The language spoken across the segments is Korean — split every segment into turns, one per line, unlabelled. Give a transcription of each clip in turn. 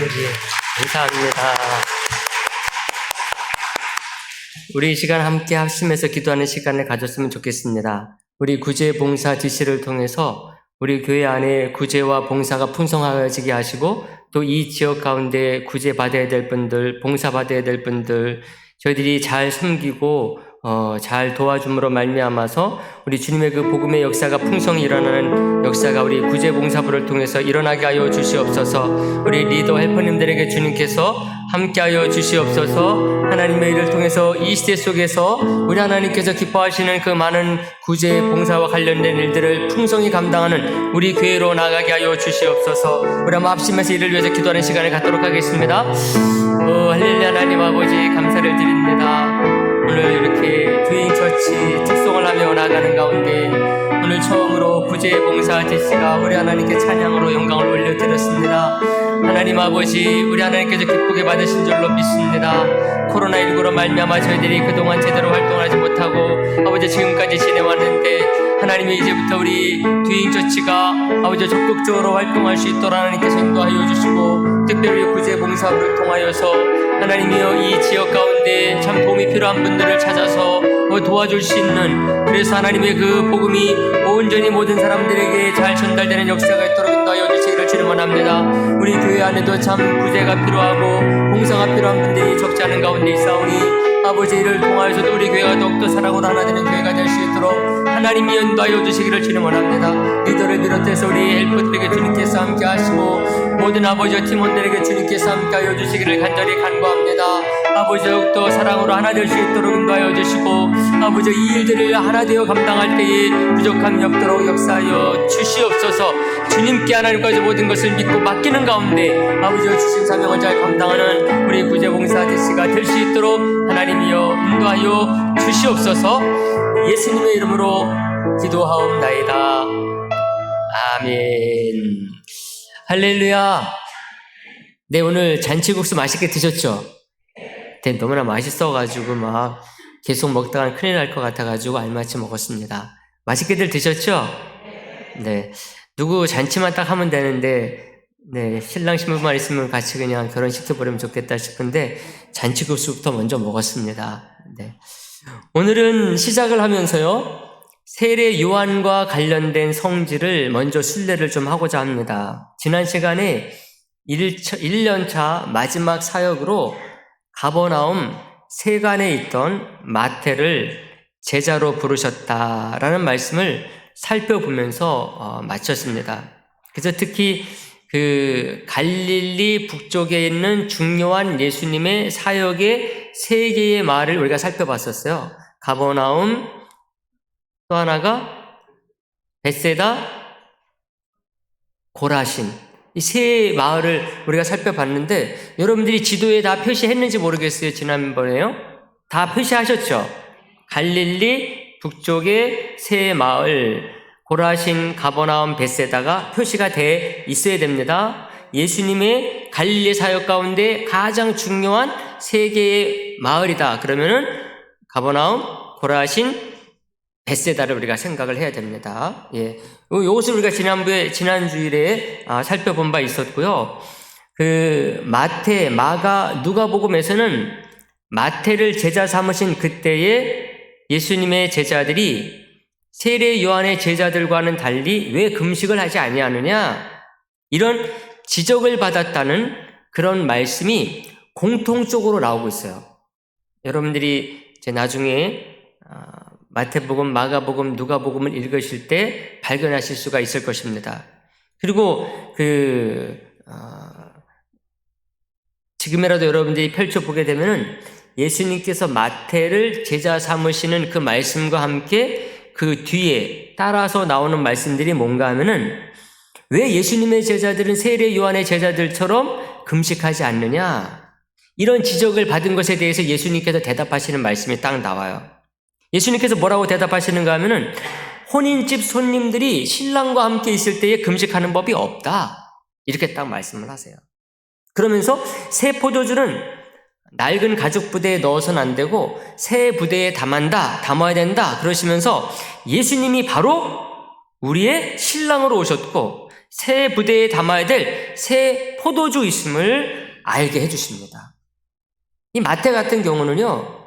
아버지 감사합니다. 우리 이 시간 함께 합심해서 기도하는 시간을 가졌으면 좋겠습니다. 우리 구제 봉사 DC를 통해서 우리 교회 안에 구제와 봉사가 풍성해지게 하시고 또 이 지역 가운데 구제 받아야 될 분들, 봉사 받아야 될 분들 저희들이 잘 섬기고 잘 도와줌으로 말미암아서 우리 주님의 그 복음의 역사가 풍성히 일어나는 역사가 우리 구제봉사부를 통해서 일어나게 하여 주시옵소서. 우리 리더 헬퍼님들에게 주님께서 함께하여 주시옵소서. 하나님의 일을 통해서 이 시대 속에서 우리 하나님께서 기뻐하시는 그 많은 구제봉사와 관련된 일들을 풍성히 감당하는 우리 교회로 나가게 하여 주시옵소서. 우리 한번 합심해서 이를 위해서 기도하는 시간을 갖도록 하겠습니다. 할렐루야. 하나님 아버지 감사를 드립니다. 오늘 이렇게 두잉처치 특송을 하며 나가는 가운데 오늘 처음으로 구제봉사 DC가 우리 하나님께 찬양으로 영광을 올려드렸습니다. 하나님 아버지 우리 하나님께서 기쁘게 받으신 줄로 믿습니다. 코로나19로 말미암아 저희들이 그동안 제대로 활동하지 못하고 아버지 지금까지 지내왔는데 하나님이 이제부터 우리 두잉처치가 아버지 적극적으로 활동할 수 있도록 하나님께서 인도하여 주시고 특별히 구제봉사를 통하여서 하나님이여 이 지역 가운데 참 도움이 필요한 분들을 찾아서 도와줄 수 있는 그래서 하나님의 그 복음이 온전히 모든 사람들에게 잘 전달되는 역사가 있도록 인도하여 주시기를 주님 원합니다. 우리 교회 안에도 참 구제가 필요하고 봉사가 필요한 분들이 적지 않은 가운데 있사오니 아버지 이를 통하여서도 우리 교회가 더욱더 사랑으로 하나 되는 교회가 될 수 있도록 하나님이 인도하여 주시기를 주님 원합니다. 리더를 비롯해서 우리 헬퍼들에게 주님께서 함께 하시고 모든 아버지와 팀원들에게 주님께서 함께 하여 주시기를 간절히 간구합니다. 아버지 더욱더 사랑으로 하나 될 수 있도록 인도하여 주시고 아버지 이 일들을 하나 되어 감당할 때에 부족함이 없도록 역사하여 주시옵소서. 주님께 하나님까지 모든 것을 믿고 맡기는 가운데 아버지가 주신 사명을 잘 감당하는 우리 구제봉사 DC가 될 수 있도록 하나님이여 인도하여 주시옵소서. 예수님의 이름으로 기도하옵나이다. 아멘. 할렐루야. 네, 오늘 잔치국수 맛있게 드셨죠? 네, 너무나 맛있어가지고 막 계속 먹다가 큰일 날 것 같아가지고 알맞이 먹었습니다. 맛있게들 드셨죠? 네. 누구 잔치만 딱 하면 되는데 네, 신랑 신부만 있으면 같이 그냥 결혼시켜버리면 좋겠다 싶은데 잔치국수부터 먼저 먹었습니다. 네. 오늘은 시작을 하면서요 세례 요한과 관련된 성질을 먼저 순례를 좀 하고자 합니다. 지난 시간에 1년차 마지막 사역으로 가버나움 세간에 있던 마태를 제자로 부르셨다라는 말씀을 살펴보면서 마쳤습니다. 그래서 특히 그 갈릴리 북쪽에 있는 중요한 예수님의 사역의 세 개의 마을을 우리가 살펴봤었어요. 가버나움, 또 하나가 벳세다, 고라신. 이 세 마을을 우리가 살펴봤는데 여러분들이 지도에 다 표시했는지 모르겠어요. 지난번에요. 다 표시하셨죠? 갈릴리 북쪽의 세 마을 고라신, 가버나움, 벳세다가 표시가 돼 있어야 됩니다. 예수님의 갈릴리 사역 가운데 가장 중요한 세 개의 마을이다. 그러면은 가버나움, 고라신, 벳세다를 우리가 생각을 해야 됩니다. 예. 이것을 우리가 지난 주일에 살펴본 바 있었고요. 그 마태, 마가, 누가복음에서는 마태를 제자 삼으신 그때에 예수님의 제자들이 세례 요한의 제자들과는 달리 왜 금식을 하지 아니하느냐 이런 지적을 받았다는 그런 말씀이 공통적으로 나오고 있어요. 여러분들이 이제 나중에 마태복음, 마가복음, 누가복음을 읽으실 때 발견하실 수가 있을 것입니다. 그리고 지금이라도 여러분들이 펼쳐보게 되면은 예수님께서 마태를 제자 삼으시는 그 말씀과 함께 그 뒤에 따라서 나오는 말씀들이 뭔가 하면은 왜 예수님의 제자들은 세례 요한의 제자들처럼 금식하지 않느냐 이런 지적을 받은 것에 대해서 예수님께서 대답하시는 말씀이 딱 나와요. 예수님께서 뭐라고 대답하시는가 하면은 혼인집 손님들이 신랑과 함께 있을 때에 금식하는 법이 없다 이렇게 딱 말씀을 하세요. 그러면서 새 포도주는 낡은 가죽 부대에 넣어서는 안 되고 새 부대에 담아야 된다 그러시면서 예수님이 바로 우리의 신랑으로 오셨고 새 부대에 담아야 될 새 포도주 있음을 알게 해주십니다. 이 마태 같은 경우는요,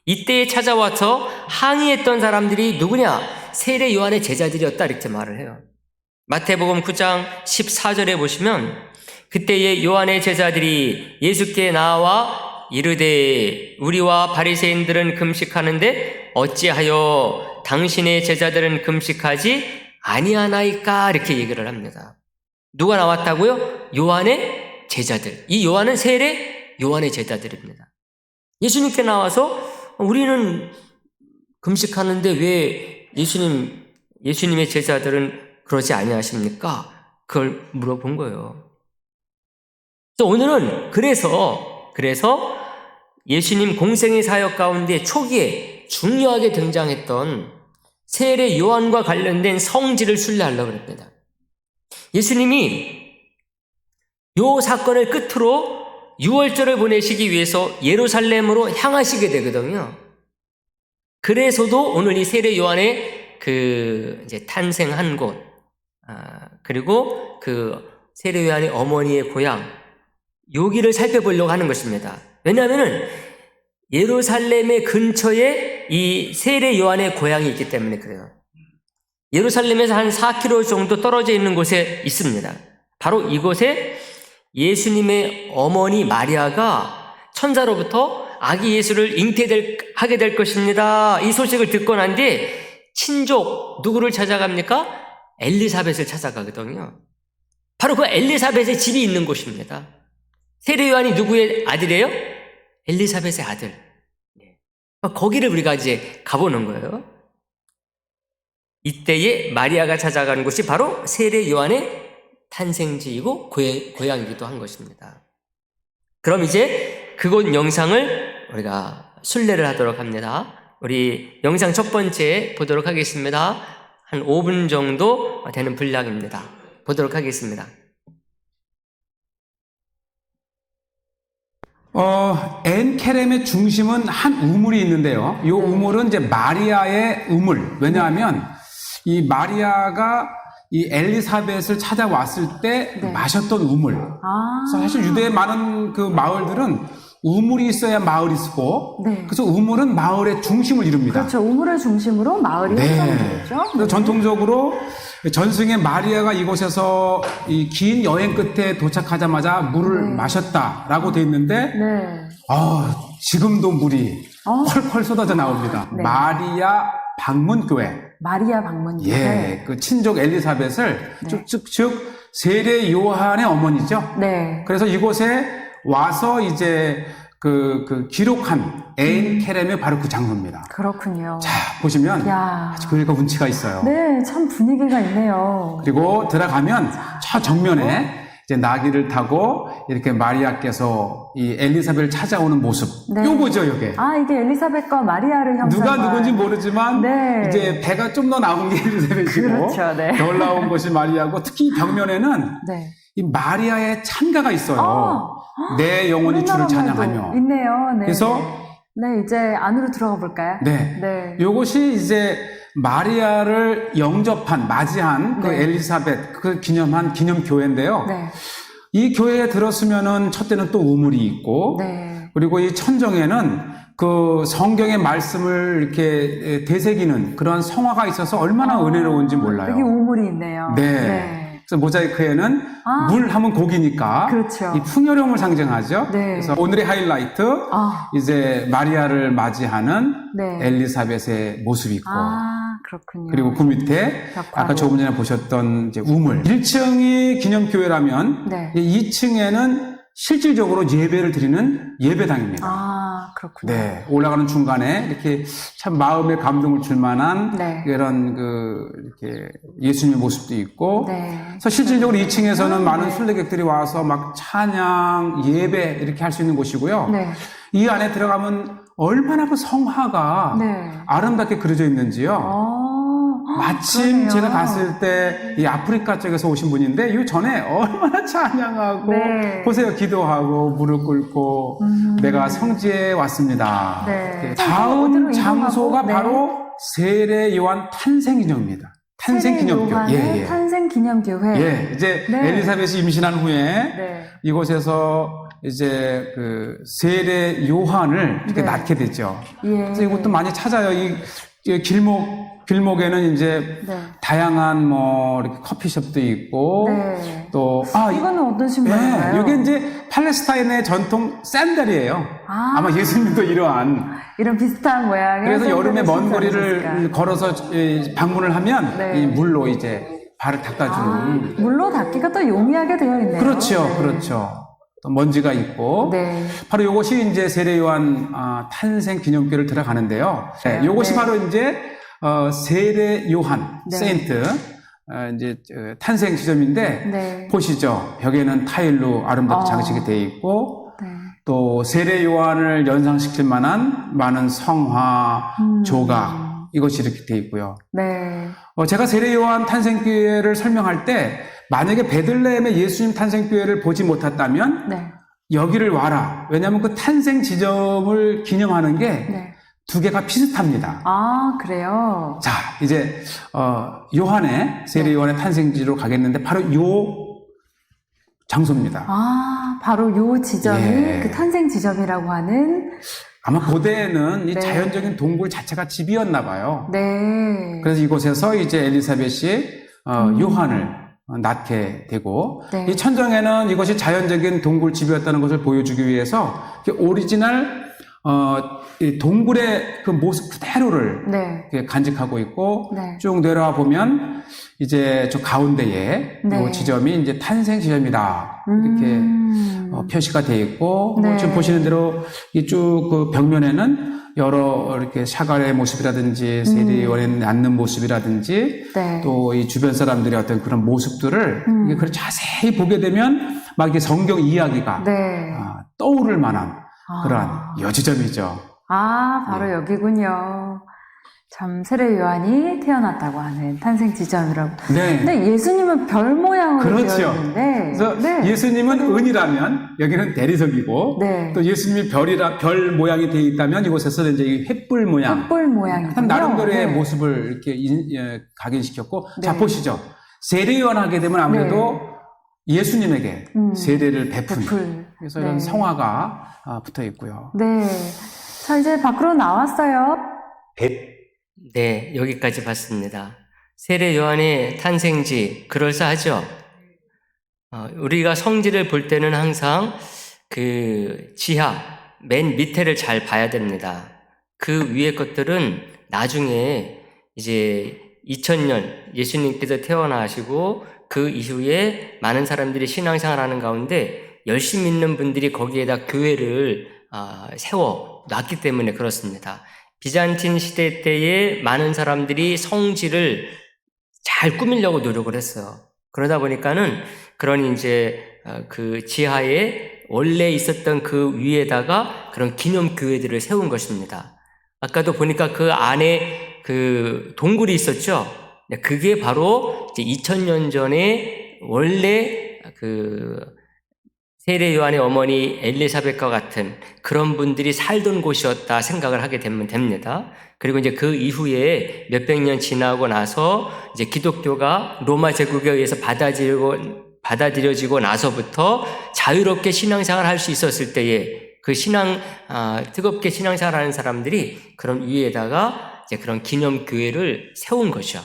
이때에 찾아와서 항의했던 사람들이 누구냐? 세례 요한의 제자들이었다 이렇게 말을 해요. 마태복음 9장 14절에 보시면 그때에 요한의 제자들이 예수께 나와 이르되 우리와 바리새인들은 금식하는데 어찌하여 당신의 제자들은 금식하지 아니하나이까 이렇게 얘기를 합니다. 누가 나왔다고요? 요한의 제자들. 이 요한은 세례 요한의 제자들입니다. 예수님께 나와서 우리는 금식하는데 왜 예수님의 제자들은 그러지 아니하십니까? 그걸 물어본 거예요. 오늘은 그래서 예수님 공생의 사역 가운데 초기에 중요하게 등장했던 세례 요한과 관련된 성질을 순례하려고 합니다. 예수님이 요 사건을 끝으로 유월절을 보내시기 위해서 예루살렘으로 향하시게 되거든요. 그래서도 오늘 이 세례 요한의 이제 탄생한 곳, 그리고 세례 요한의 어머니의 고향, 여기를 살펴보려고 하는 것입니다. 왜냐하면은 예루살렘의 근처에 이 세례 요한의 고향이 있기 때문에 그래요. 예루살렘에서 한 4km 정도 떨어져 있는 곳에 있습니다. 바로 이곳에 예수님의 어머니 마리아가 천사로부터 아기 예수를 잉태하게 될 것입니다. 이 소식을 듣고 난 뒤에 친족 누구를 찾아갑니까? 엘리사벳을 찾아가거든요. 바로 그 엘리사벳의 집이 있는 곳입니다. 세례 요한이 누구의 아들이에요? 엘리사벳의 아들. 거기를 우리가 이제 가보는 거예요. 이때에 마리아가 찾아가는 곳이 바로 세례 요한의 탄생지이고 고향이기도 한 것입니다. 그럼 이제 그곳 영상을 우리가 순례를 하도록 합니다. 우리 영상 첫 번째 보도록 하겠습니다. 한 5분 정도 되는 분량입니다. 보도록 하겠습니다.
엔케렘의 중심은 한 우물이 있는데요. 이 우물은 이제 마리아의 우물. 왜냐하면 이 마리아가 이 엘리사벳을 찾아왔을 때 마셨던 우물. 그래서 사실 유대의 많은 그 마을들은 우물이 있어야 마을이 있고, 그래서 우물은 마을의 중심을 이룹니다.
그렇죠. 우물을 중심으로 마을이 형성되죠.
그래서 전통적으로 전승의 마리아가 이곳에서 이 긴 여행 끝에 도착하자마자 물을 마셨다라고 되어 있는데, 지금도 물이 펄펄 쏟아져 나옵니다. 마리아 방문교회.
마리아 방문교회.
예, 그 친족 엘리사벳을 즉 세례 요한의 어머니죠. 그래서 이곳에 와서 이제 기록한 엔케렘의 바로 그 장소입니다.
그렇군요.
자, 보시면 아주 교회가 운치가 있어요.
네, 참 분위기가 있네요.
그리고 들어가면 저 정면에 이제 나귀를 타고 이렇게 마리아께서 이 엘리사벳을 찾아오는 모습. 요거죠, 요게.
이게 엘리사벳과 마리아를 형상화.
누가 누군지 모르지만 이제 배가 좀 더 나온 게 엘리사벳이고
그렇죠,
덜 나온 것이 마리아고, 특히 벽면에는 이 마리아의 찬가가 있어요. 내 영혼이 주를 찬양하며.
있네요.
그래서
이제 안으로 들어가 볼까요?
요것이 이제 마리아를 맞이한 그 엘리사벳 기념한 기념교회인데요. 이 교회에 들었으면은 첫째는 또 우물이 있고, 그리고 이 천정에는 그 성경의 말씀을 이렇게 되새기는 그런 성화가 있어서 얼마나 은혜로운지 몰라요.
여기 우물이 있네요.
그래서 모자이크에는 물 하면 고기니까
그렇죠.
이 풍요로움을 상징하죠. 그래서 오늘의 하이라이트 이제 마리아를 맞이하는 엘리사벳의 모습이 있고,
그렇군요.
그리고 그 밑에 아까 조금 전에 보셨던 이제 우물. 1층이 기념교회라면 2층에는 실질적으로 예배를 드리는 예배당입니다.
그렇군요.
올라가는 중간에 이렇게 참 마음에 감동을 줄 만한 이런 이렇게 예수님의 모습도 있고, 그래서 실질적으로 2층에서는 많은 순례객들이 와서 막 찬양, 예배 이렇게 할 수 있는 곳이고요. 이 안에 들어가면 얼마나 그 성화가 아름답게 그려져 있는지요. 마침
그러네요.
제가 갔을 때 이 아프리카 쪽에서 오신 분인데 이 전에 얼마나 찬양하고 보세요, 기도하고 무릎 꿇고 내가 성지에 왔습니다. 다음 장소가 바로 세례 요한 탄생 기념입니다. 탄생기념교.
요한의 탄생기념교회.
예, 이제
네.
엘리사벳이 임신한 후에
네.
이곳에서 이제 그 세례 요한을 이렇게
네.
낳게 되죠.
예.
그래서 이것도 많이 찾아요. 이 길목에는 이제
네.
다양한 뭐 이렇게 커피숍도 있고
네.
또
이거는 어떤 신발인가요?
이게 이제 팔레스타인의 전통 샌들이에요. 아마 예수님도 이러한.
이런 비슷한 모양의.
그래서 여름에 먼
신발을
거리를 걸어서 방문을 하면
네.
이 물로 이제 발을 닦아주는.
물로 닦기가 또 용이하게 되어 있네요.
그렇죠,
네.
그렇죠. 또 먼지가 있고.
네.
바로 이것이 이제 세례 요한 탄생 기념교를 들어가는데요. 네, 이것이 바로 이제 세례 요한
네.
세인트 이제 탄생 지점인데
네.
보시죠. 벽에는 타일로 아름답게 장식이 되어 있고
네.
또 세례 요한을 연상시킬 만한 많은 성화, 조각 이것이 이렇게 되어 있고요.
네.
제가 세례 요한 탄생교회를 설명할 때 만약에 베들레헴의 예수님 탄생교회를 보지 못했다면
네.
여기를 와라. 왜냐하면 그 탄생 지점을 기념하는 게
네.
두 개가 비슷합니다.
그래요?
자, 이제 요한의 세례 요한의 탄생지로 가겠는데 바로 요 장소입니다.
바로 요 지점이
예.
그 탄생 지점이라고 하는.
아마 고대에는 이
네.
자연적인 동굴 자체가 집이었나 봐요.
네.
그래서 이곳에서 이제 엘리사벳이 요한을 낳게 되고
네.
이 천정에는 이것이 자연적인 동굴 집이었다는 것을 보여주기 위해서 오리지널 이 동굴의 그 모습 그대로를
네.
이렇게 간직하고 있고
네.
쭉 내려와 보면 이제 저 가운데에
네.
이 지점이 이제 탄생 지점이다 이렇게 표시가 되어 있고
네.
지금 보시는 대로 이쭉 그 벽면에는 여러 이렇게 샤갈의 모습이라든지 세례 요한에 앉는 모습이라든지
네.
또 이 주변 사람들의 어떤 그런 모습들을 이게 그걸 자세히 보게 되면 막 이렇게 성경 이야기가
네.
떠오를 만한 그러한 여지점이죠.
바로 여기군요. 참 세례 요한이 태어났다고 하는 탄생 지점이라고.
네.
근데 예수님은 별 모양으로
그렇죠.
되어 있는데.
그래서
네.
예수님은 은이라면 여기는 대리석이고
네.
또 예수님이 별 모양이 되어 있다면 이곳에서는 이제 이 횃불 모양.
횃불 모양이군요.
참 나름대로의
네.
모습을 이렇게 각인시켰고
네.
자 보시죠. 세례 요한 하게 되면 아무래도 예수님에게 세례를 베푼 그래서 이런
네.
성화가 붙어 있고요.
네. 자, 이제 밖으로 나왔어요.
네, 여기까지 봤습니다. 세례 요한의 탄생지 그럴싸하죠. 우리가 성지를 볼 때는 항상 그 지하 맨 밑에를 잘 봐야 됩니다. 그 위의 것들은 나중에 이제 2000년 예수님께서 태어나시고 그 이후에 많은 사람들이 신앙생활하는 가운데 열심히 믿는 분들이 거기에다 교회를 세워 놨기 때문에 그렇습니다. 비잔틴 시대 때에 많은 사람들이 성지를 잘 꾸미려고 노력을 했어요. 그러다 보니까는 그런 이제 그 지하에 원래 있었던 그 위에다가 그런 기념 교회들을 세운 것입니다. 아까도 보니까 그 안에 그 동굴이 있었죠. 그게 바로 이제 2000년 전에 원래 그 세례 요한의 어머니 엘리사벳과 같은 그런 분들이 살던 곳이었다 생각을 하게 되면 됩니다. 그리고 이제 그 이후에 몇백 년 지나고 나서 이제 기독교가 로마 제국에 의해서 받아들여지고 나서부터 자유롭게 신앙생활을 할 수 있었을 때에 그 뜨겁게 신앙생활을 하는 사람들이 그런 위에다가 이제 그런 기념교회를 세운 거죠.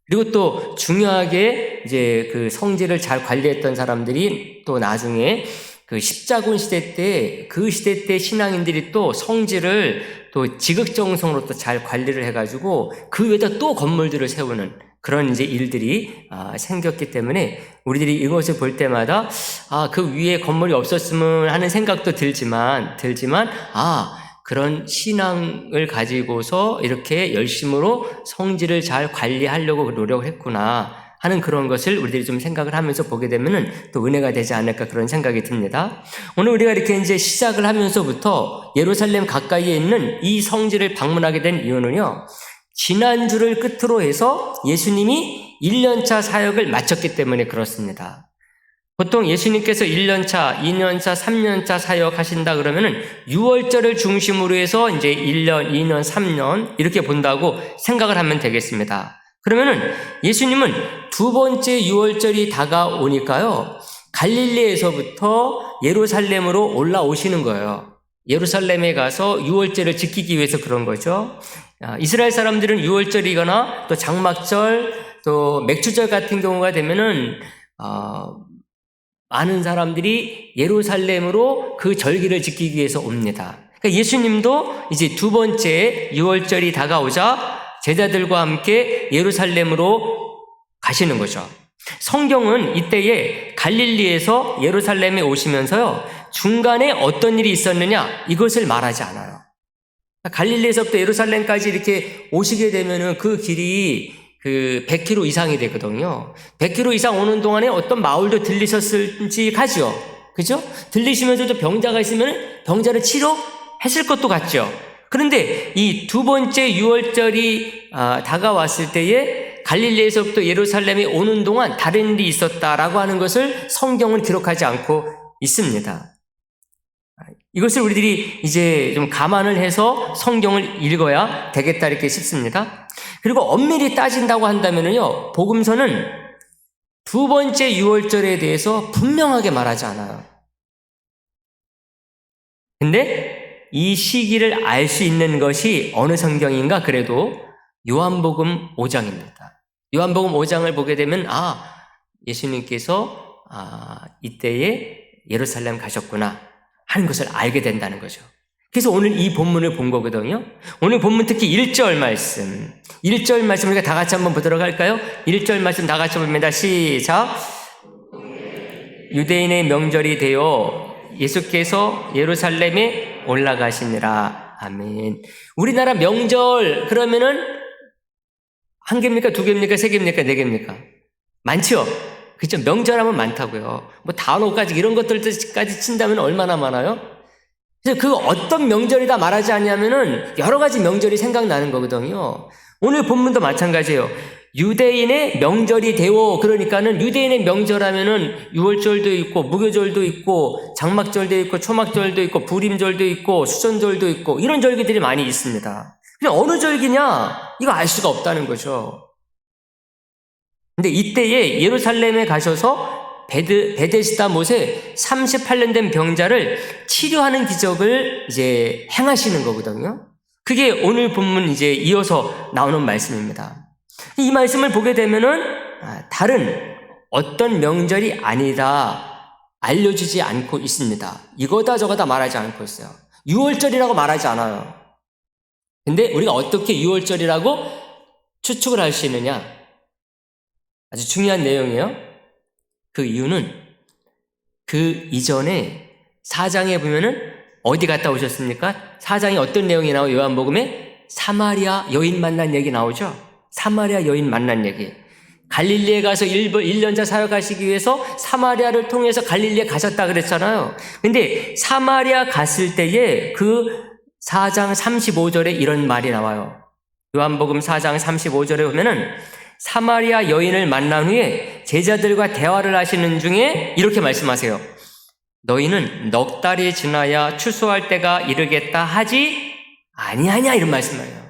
그리고 또 중요하게 이제 그 성지를 잘 관리했던 사람들이 또 나중에 그 십자군 시대 때 그 시대 때 신앙인들이 또 성지를 또 지극정성으로 또 잘 관리를 해가지고 그 위에다 또 건물들을 세우는 그런 이제 일들이 생겼기 때문에 우리들이 이것을 볼 때마다 그 위에 건물이 없었으면 하는 생각도 들지만 그런 신앙을 가지고서 이렇게 열심으로 성지를 잘 관리하려고 노력을 했구나 하는 그런 것을 우리들이 좀 생각을 하면서 보게 되면은 또 은혜가 되지 않을까 그런 생각이 듭니다. 오늘 우리가 이렇게 이제 시작을 하면서부터 예루살렘 가까이에 있는 이 성지를 방문하게 된 이유는요, 지난주를 끝으로 해서 예수님이 1년차 사역을 마쳤기 때문에 그렇습니다. 보통 예수님께서 1년차, 2년차, 3년차 사역하신다 그러면은 6월절을 중심으로 해서 이제 1년, 2년, 3년 이렇게 본다고 생각을 하면 되겠습니다. 그러면은 예수님은 두 번째 유월절이 다가오니까요, 갈릴리에서부터 예루살렘으로 올라오시는 거예요. 예루살렘에 가서 유월절을 지키기 위해서 그런 거죠. 이스라엘 사람들은 유월절이거나 또 장막절, 또 맥주절 같은 경우가 되면은 많은 사람들이 예루살렘으로 그 절기를 지키기 위해서 옵니다. 그러니까 예수님도 이제 두 번째 유월절이 다가오자 제자들과 함께 예루살렘으로 가시는 거죠. 성경은 이때에 갈릴리에서 예루살렘에 오시면서요, 중간에 어떤 일이 있었느냐, 이것을 말하지 않아요. 갈릴리에서부터 예루살렘까지 이렇게 오시게 되면은 그 길이 100km 이상이 되거든요. 100km 이상 오는 동안에 어떤 마을도 들리셨을지 가죠. 그죠? 들리시면서도 병자가 있으면 병자를 치료했을 것도 같죠. 그런데 이 두 번째 유월절이 다가왔을 때에 갈릴리에서부터 예루살렘에 오는 동안 다른 일이 있었다라고 하는 것을 성경은 기록하지 않고 있습니다. 이것을 우리들이 이제 좀 감안을 해서 성경을 읽어야 되겠다 이렇게 싶습니다. 그리고 엄밀히 따진다고 한다면요, 복음서는 두 번째 유월절에 대해서 분명하게 말하지 않아요. 근데 이 시기를 알 수 있는 것이 어느 성경인가? 그래도 요한복음 5장입니다. 요한복음 5장을 보게 되면 예수님께서 이때에 예루살렘 가셨구나 하는 것을 알게 된다는 거죠. 그래서 오늘 이 본문을 본 거거든요. 오늘 본문 특히 1절 말씀. 1절 말씀 우리가 다 같이 한번 보도록 할까요? 1절 말씀 다 같이 봅니다. 시작. 유대인의 명절이 되어 예수께서 예루살렘에 올라가시니라. 아멘. 우리나라 명절 그러면은 한 개입니까? 두 개입니까? 세 개입니까? 네 개입니까? 많죠? 그렇죠? 명절하면 많다고요. 뭐 단오까지 이런 것들까지 친다면 얼마나 많아요? 그래서 그 어떤 명절이다 말하지 않냐면은 여러 가지 명절이 생각나는 거거든요. 오늘 본문도 마찬가지예요. 유대인의 명절이 되어, 그러니까는 유대인의 명절하면은 유월절도 있고 무교절도 있고 장막절도 있고 초막절도 있고 부림절도 있고 수전절도 있고 이런 절기들이 많이 있습니다. 그냥 어느 절기냐 이거 알 수가 없다는 거죠. 근데 이때에 예루살렘에 가셔서 베데스다 못에 38년 된 병자를 치료하는 기적을 이제 행하시는 거거든요. 그게 오늘 본문 이제 이어서 나오는 말씀입니다. 이 말씀을 보게 되면은 다른 어떤 명절이 아니다 알려주지 않고 있습니다. 이거다 저거다 말하지 않고 있어요. 유월절이라고 말하지 않아요. 근데 우리가 어떻게 유월절이라고 추측을 할 수 있느냐? 아주 중요한 내용이에요. 그 이유는 그 이전에 4장에 보면은 어디 갔다 오셨습니까? 4장에 어떤 내용이 나와요? 요한복음에 사마리아 여인 만난 얘기 나오죠? 사마리아 여인 만난 얘기. 갈릴리에 가서 1년자 살아가시기 위해서 사마리아를 통해서 갈릴리에 가셨다 그랬잖아요. 근데 사마리아 갔을 때에 그 4장 35절에 이런 말이 나와요. 요한복음 4장 35절에 보면은 사마리아 여인을 만난 후에 제자들과 대화를 하시는 중에 이렇게 말씀하세요. 너희는 넉 달이 지나야 추수할 때가 이르겠다 하지 아니하냐 이런 말씀이에요.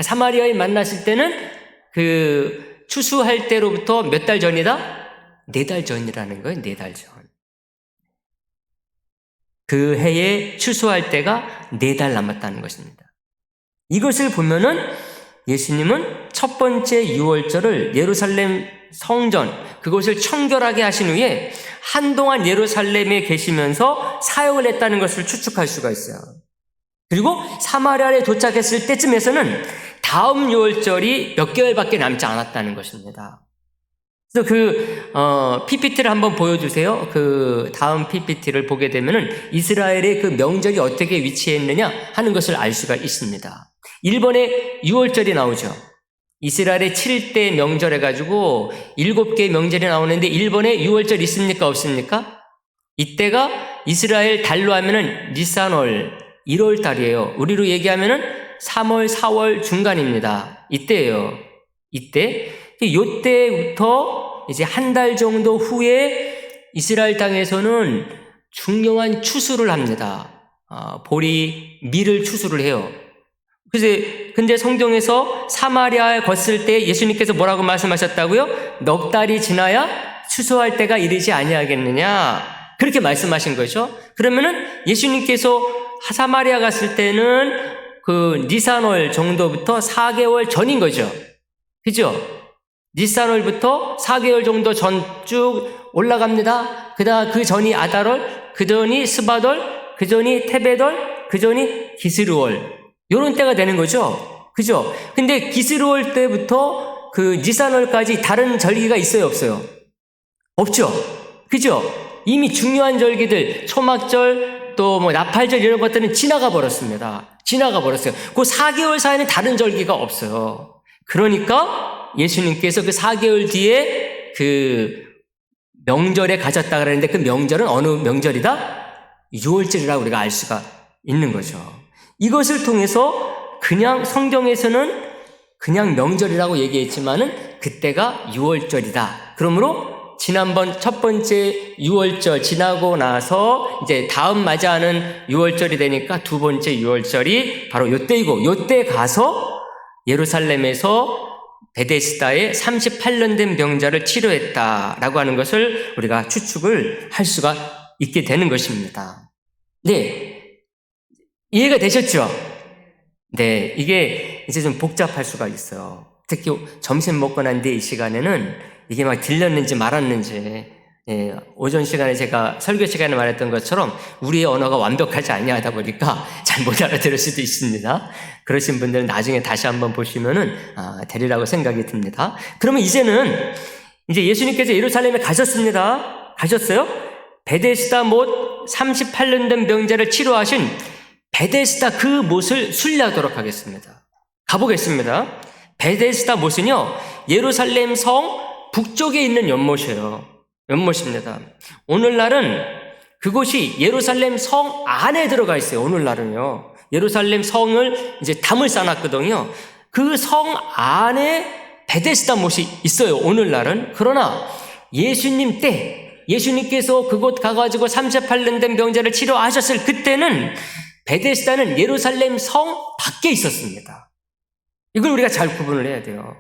사마리아인 만났을 때는 그 추수할 때로부터 몇 달 전이다? 4달 전이라는 거예요. 4달 전. 그 해에 추수할 때가 4달 남았다는 것입니다. 이것을 보면은 예수님은 첫 번째 유월절을 예루살렘 성전 그것을 청결하게 하신 후에 한동안 예루살렘에 계시면서 사역을 했다는 것을 추측할 수가 있어요. 그리고 사마리아에 도착했을 때쯤에서는 다음 유월절이 몇 개월밖에 남지 않았다는 것입니다. 그래서 PPT를 한번 보여주세요. 그 다음 PPT를 보게 되면은 이스라엘의 그 명절이 어떻게 위치했느냐 하는 것을 알 수가 있습니다. 1번에 유월절이 나오죠. 이스라엘의 7대 명절 해가지고 7개의 명절이 나오는데 1번에 유월절 있습니까? 없습니까? 이때가 이스라엘 달로 하면은 니산월 1월 달이에요. 우리로 얘기하면은 3월, 4월 중간입니다. 이때예요. 이때부터 이제 한 달 정도 후에 이스라엘 땅에서는 중요한 추수를 합니다. 보리, 밀을 추수를 해요. 근데 성경에서 사마리아에 걷을 때 예수님께서 뭐라고 말씀하셨다고요? 넉 달이 지나야 추수할 때가 이르지 아니하겠느냐. 그렇게 말씀하신 거죠. 그러면은 예수님께서 사마리아 갔을 때는 그 니산월 정도부터 4개월 전인 거죠. 그죠? 니산월부터 4개월 정도 전 쭉 올라갑니다. 그다음 그 전이 아달월, 그 전이 스바돌, 그 전이 테베돌, 그 전이 기스르월. 요런 때가 되는 거죠. 그죠? 근데 기스르월 때부터 그 니산월까지 다른 절기가 있어요, 없어요? 없죠. 그죠? 이미 중요한 절기들, 초막절, 또 뭐 나팔절 이런 것들은 지나가 버렸습니다. 지나가 버렸어요. 그 4개월 사이에는 다른 절기가 없어요. 그러니까 예수님께서 그 4개월 뒤에 그 명절에 가졌다 그러는데 그 명절은 어느 명절이다? 6월절이라고 우리가 알 수가 있는 거죠. 이것을 통해서 그냥 성경에서는 그냥 명절이라고 얘기했지만은 그때가 6월절이다. 그러므로 지난번 첫 번째 6월절 지나고 나서 이제 다음 맞이하는 6월절이 되니까 두 번째 6월절이 바로 요때이고, 요때 가서 예루살렘에서 베데스다에 38년 된 병자를 치료했다라고 하는 것을 우리가 추측을 할 수가 있게 되는 것입니다. 네. 이해가 되셨죠? 네. 이게 이제 좀 복잡할 수가 있어요. 특히 점심 먹고 난 뒤에 이 시간에는 이게 막 들렸는지 말았는지, 예, 오전 시간에 제가 설교 시간에 말했던 것처럼 우리의 언어가 완벽하지 아니하다 보니까 잘 못 알아들을 수도 있습니다. 그러신 분들은 나중에 다시 한번 보시면은 되리라고 생각이 듭니다. 그러면 이제는 이제 예수님께서 예루살렘에 가셨습니다. 가셨어요? 베데스다 못 38년 된 병자를 치료하신 베데스다 그 못을 순례하도록 하겠습니다. 가보겠습니다. 베데스다 못은요, 예루살렘 성 북쪽에 있는 연못이에요. 연못입니다. 오늘날은 그곳이 예루살렘 성 안에 들어가 있어요. 오늘날은요. 예루살렘 성을 이제 담을 쌓았거든요. 그 성 안에 베데스다 못이 있어요. 오늘날은. 그러나 예수님 때, 예수님께서 그곳 가가지고 38년 된 병자를 치료하셨을 그때는 베데스다는 예루살렘 성 밖에 있었습니다. 이걸 우리가 잘 구분을 해야 돼요.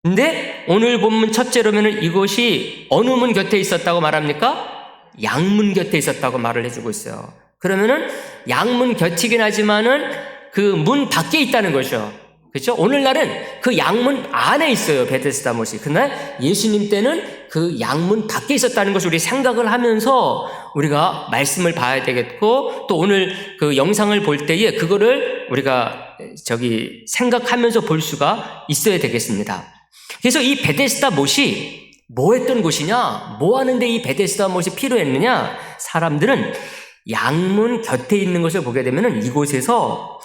근데 오늘 본문 첫째로면은 이곳이 어느 문 곁에 있었다고 말합니까? 양문 곁에 있었다고 말을 해주고 있어요. 그러면은 양문 곁이긴 하지만은 그 문 밖에 있다는 거죠. 그렇죠? 오늘날은 그 양문 안에 있어요. 베데스다 못이. 그날 예수님 때는 그 양문 밖에 있었다는 것을 우리 생각을 하면서 우리가 말씀을 봐야 되겠고, 또 오늘 그 영상을 볼 때에 그거를 우리가 생각하면서 볼 수가 있어야 되겠습니다. 그래서 이 베데스다 못이 뭐 했던 곳이냐? 뭐 하는데 이 베데스다 못이 필요했느냐? 사람들은 양문 곁에 있는 것을 보게 되면 이곳에서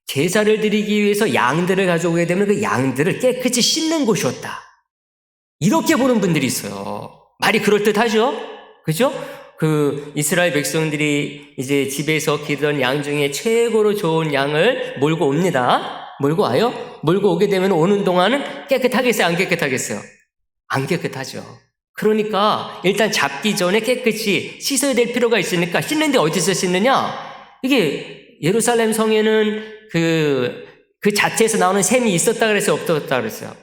제사를 드리기 위해서 양들을 가져오게 되면 그 양들을 깨끗이 씻는 곳이었다. 이렇게 보는 분들이 있어요. 말이 그럴듯하죠? 그죠? 그 이스라엘 백성들이 이제 집에서 기르던 양 중에 최고로 좋은 양을 몰고 옵니다. 몰고 와요? 몰고 오게 되면 오는 동안은 깨끗하겠어요? 안 깨끗하겠어요? 안 깨끗하죠. 그러니까 일단 잡기 전에 깨끗이 씻어야 될 필요가 있으니까 씻는데 어디서 씻느냐? 이게 예루살렘 성에는 그 자체에서 나오는 샘이 있었다 그랬어요? 없었다 그랬어요?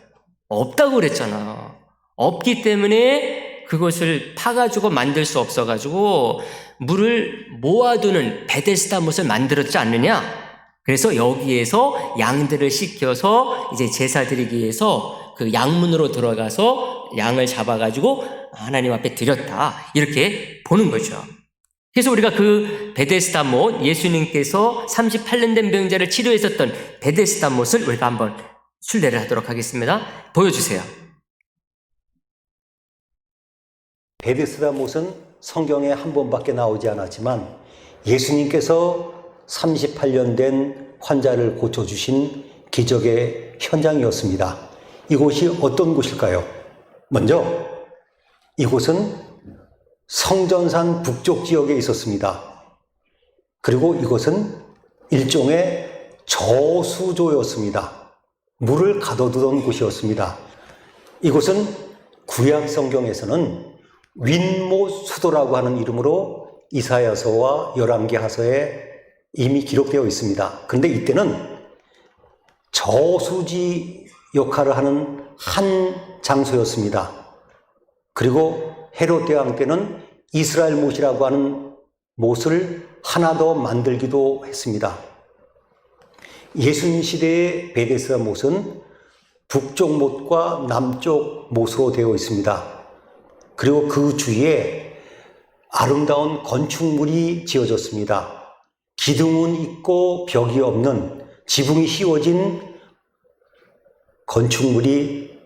없다고 그랬잖아. 없기 때문에 그것을 파가지고 만들 수 없어가지고 물을 모아두는 베데스다 못을 만들었지 않느냐? 그래서 여기에서 양들을 씻겨서 이제 제사 드리기 위해서 그 양문으로 들어가서 양을 잡아가지고 하나님 앞에 드렸다. 이렇게 보는 거죠. 그래서 우리가 그 베데스다 못, 예수님께서 38년 된 병자를 치료했었던 베데스다 못을 우리가 한번 순례를 하도록 하겠습니다. 보여주세요.
베데스다 못은 성경에 한 번밖에 나오지 않았지만 예수님께서 38년 된 환자를 고쳐주신 기적의 현장이었습니다. 이곳이 어떤 곳일까요? 먼저 이곳은 성전산 북쪽 지역에 있었습니다. 그리고 이곳은 일종의 저수조였습니다. 물을 가둬두던 곳이었습니다. 이곳은 구약 성경에서는 윗못 수도라고 하는 이름으로 이사야서와 열왕기하서에 이미 기록되어 있습니다. 그런데 이때는 저수지 역할을 하는 한 장소였습니다. 그리고 헤롯 대왕 때는 이스라엘 못이라고 하는 못을 하나 더 만들기도 했습니다. 예수님 시대의 베데스다 못은 북쪽 못과 남쪽 못으로 되어 있습니다. 그리고 그 주위에 아름다운 건축물이 지어졌습니다. 기둥은 있고 벽이 없는 지붕이 씌워진 건축물이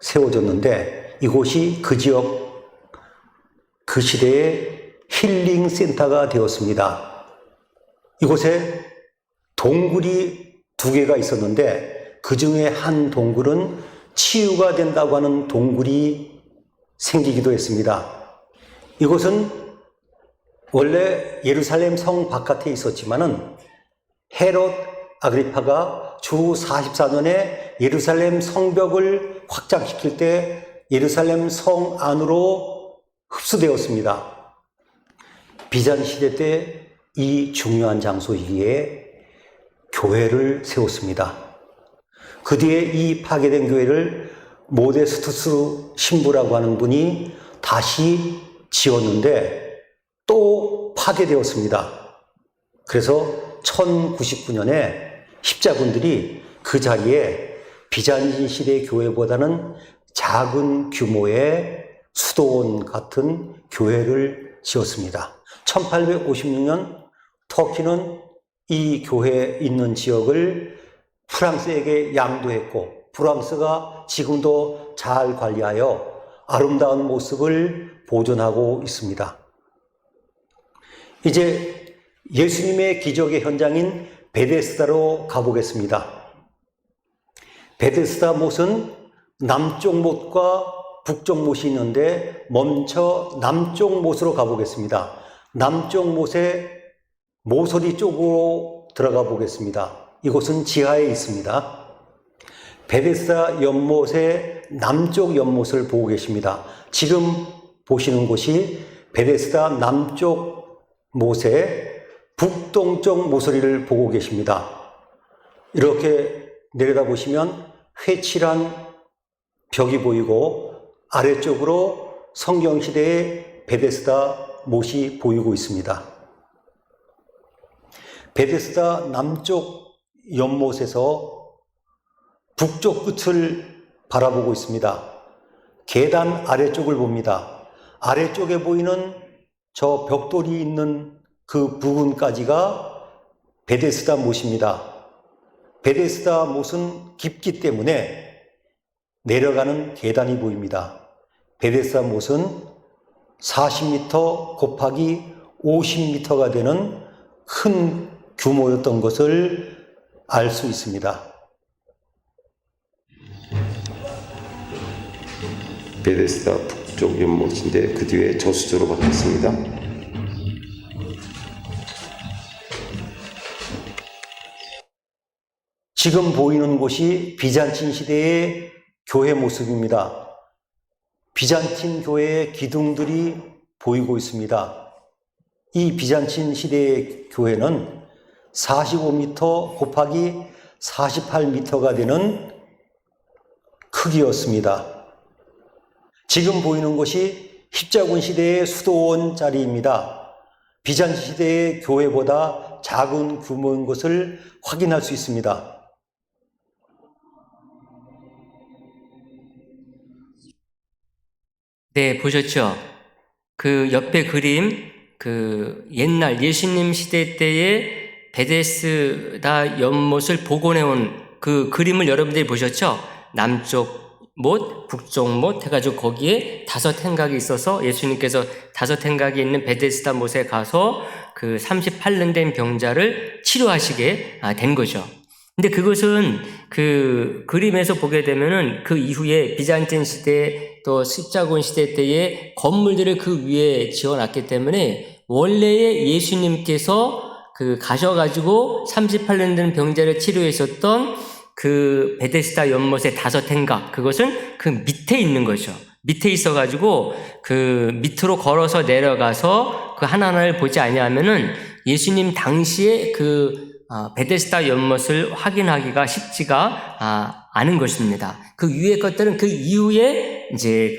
세워졌는데 이곳이 그 지역, 그 시대의 힐링 센터가 되었습니다. 이곳에 동굴이 2개가 있었는데 그 중에 한 동굴은 치유가 된다고 하는 동굴이 생기기도 했습니다. 이곳은 원래 예루살렘 성 바깥에 있었지만은 헤롯 아그리파가 주 44년에 예루살렘 성벽을 확장시킬 때 예루살렘 성 안으로 흡수되었습니다. 비잔 시대 때 이 중요한 장소이기에 교회를 세웠습니다. 그 뒤에 이 파괴된 교회를 모데스투스 신부라고 하는 분이 다시 지었는데 또 파괴되었습니다. 그래서 1099년에 십자군들이 그 자리에 비잔틴 시대 교회보다는 작은 규모의 수도원 같은 교회를 지었습니다. 1856년 터키는 이 교회 있는 지역을 프랑스에게 양도했고 프랑스가 지금도 잘 관리하여 아름다운 모습을 보존하고 있습니다. 이제 예수님의 기적의 현장인 베데스다로 가보겠습니다. 베데스다 못은 남쪽 못과 북쪽 못이 있는데 먼저 남쪽 못으로 가보겠습니다. 남쪽 못의 모서리 쪽으로 들어가 보겠습니다. 이곳은 지하에 있습니다. 베데스다 연못의 남쪽 연못을 보고 계십니다. 지금 보시는 곳이 베데스다 남쪽 못의 북동쪽 모서리를 보고 계십니다. 이렇게 내려다보시면 회칠한 벽이 보이고 아래쪽으로 성경시대의 베데스다 못이 보이고 있습니다. 베데스다 남쪽 연못에서 북쪽 끝을 바라보고 있습니다. 계단 아래쪽을 봅니다. 아래쪽에 보이는 저 벽돌이 있는 그 부근까지가 베데스다 못입니다. 베데스다 못은 깊기 때문에 내려가는 계단이 보입니다. 베데스다 못은 40m 곱하기 50m가 되는 큰 규모였던 것을 알 수 있습니다.
베데스다 북쪽 연못인데 그 뒤에 저수조로 바뀌었습니다.
지금 보이는 곳이 비잔틴 시대의 교회 모습입니다. 비잔틴 교회의 기둥들이 보이고 있습니다. 이 비잔틴 시대의 교회는 45m 곱하기 48m가 되는 크기였습니다. 지금 보이는 곳이 십자군 시대의 수도원 자리입니다. 비잔틴 시대의 교회보다 작은 규모인 것을 확인할 수 있습니다.
네, 보셨죠? 그 옆에 그림, 그 옛날 예수님 시대 때의 베데스다 연못을 복원해온 그 그림을 여러분들이 보셨죠? 남쪽 못, 북쪽 못 해가지고 거기에 5 행각이 있어서 예수님께서 5 행각이 있는 베데스다 못에 가서 그 38년 된 병자를 치료하시게 된 거죠. 근데 그것은 그 그림에서 보게 되면은 그 이후에 비잔틴 시대 또 십자군 시대 때의 건물들을 그 위에 지어놨기 때문에 원래의 예수님께서 그 가셔가지고 38년 된 병자를 치료했었던 그 베데스다 연못의 5 행각, 그것은 그 밑에 있는 거죠. 밑에 있어가지고 그 밑으로 걸어서 내려가서 그 하나하나를 보지 아니하면은 예수님 당시에 그 베데스다 연못을 확인하기가 쉽지가 않은 것입니다. 그 위의 것들은 그 이후에 이제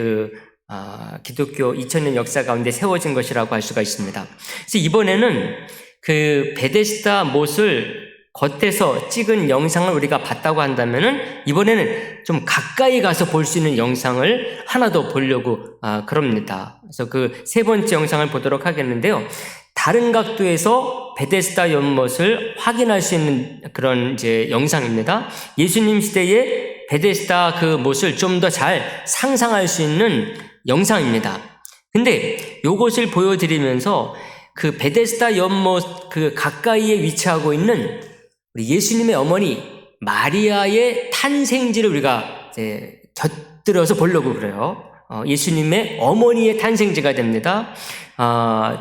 기독교 2000년 역사 가운데 세워진 것이라고 할 수가 있습니다. 그래서 이번에는 그 베데스다 못을 겉에서 찍은 영상을 우리가 봤다고 한다면은 이번에는 좀 가까이 가서 볼 수 있는 영상을 하나 더 보려고 그럽니다. 그래서 그 세 번째 영상을 보도록 하겠는데요. 다른 각도에서 베데스다 연못을 확인할 수 있는 그런 이제 영상입니다. 예수님 시대의 베데스다 그 못을 좀 더 잘 상상할 수 있는 영상입니다. 근데 요것을 보여드리면서 그 베데스다 연못 그 가까이에 위치하고 있는 우리 예수님의 어머니 마리아의 탄생지를 우리가 이제 곁들여서 보려고 그래요. 예수님의 어머니의 탄생지가 됩니다.